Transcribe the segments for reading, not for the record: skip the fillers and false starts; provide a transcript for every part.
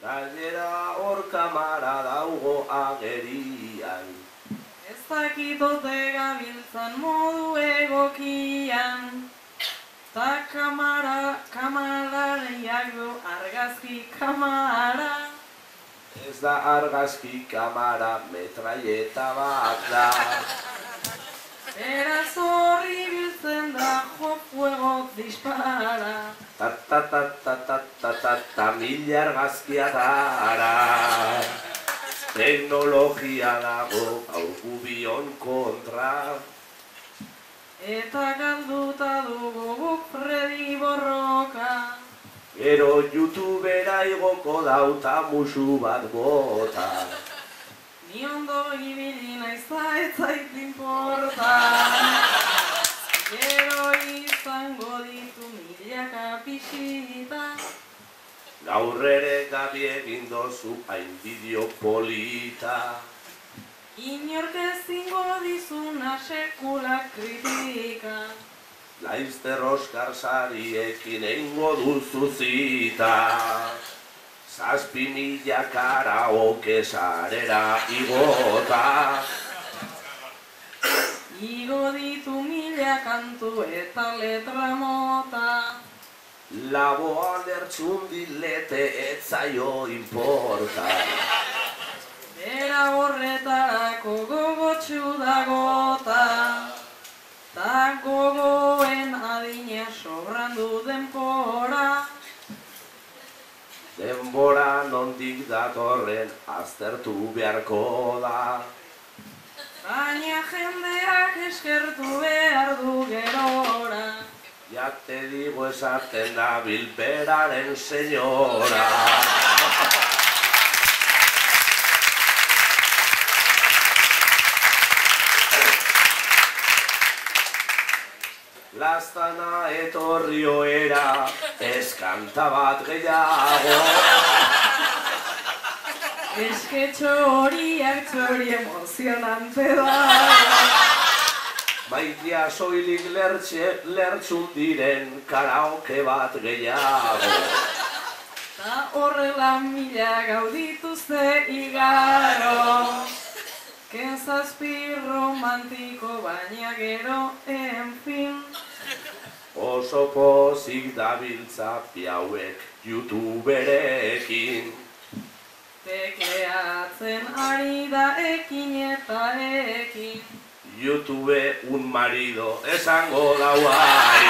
Gainera hor kamara daugo agerian. Ez dakitote gabiltzan modu egokian. Ta kamarariak du argazki kamara. Ez da argazki kamara, metraieta bat da. Beraz horri biltzen da jo fuego dispara. Ta mila argazkia dara. Teknologia dago aurgubion kontra. Eta galduta dugu guk Fredi Borroka. Gero YouTubera igoko dauta musu bat bota. Ni ondo ibili naiza ez zait inporta. Gero izango ditu milaka pixita. Gaur ere gabi egin dozu hain bideo polita. Inork ezingo dizuna sekula kritika. Laizter Oskar sariekin eingo duzu zita. 7.000 karaoke sarera igota. Igo ditu mila kantu eta letra mota. Laboan ertxundilete ez zaio importa. Bera horretarako gogotxu dagota. Ta gogoen adina sobrandu denbora. Denbora nondik datorren aztertu beharko da. Baina jendeak eskertu behar du gerora. Ja te digo esaten da bilperaren senyora. Lastana etorri oera, ez kanta bat gehiago. Esketxo horiak txori emozionante da. Maitia soilik lertxun diren karaoke bat gehiago. Ta horrela mila gaudituzte igaro. Kezazpi romantiko baina gero, en fin. Oso pozik dabiltza piauek YouTuberekin. Tekleatzen ari da ekin eta ekin. YouTube un marido esango dauari.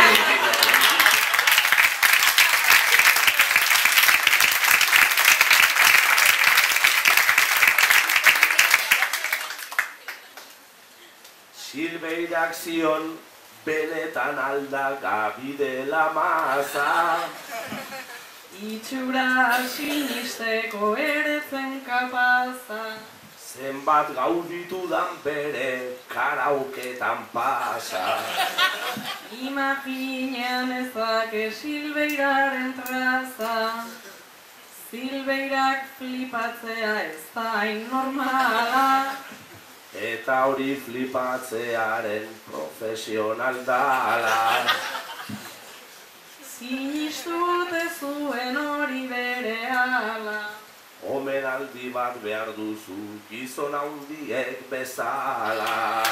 Silveirak zion benetan alda bidela maza. Itxura sinisteko ere zen kapaza. Zenbat gauditudan bere karaoketan pasa. Imaginean ezake Silveiraren traza. Silveirak flipatzea ez da hain normala. Eta hori flipatzearen profesional dala. Sinistu ote zuen hori berehala. Omenaldi bat behar duzu gizon handiek bezala.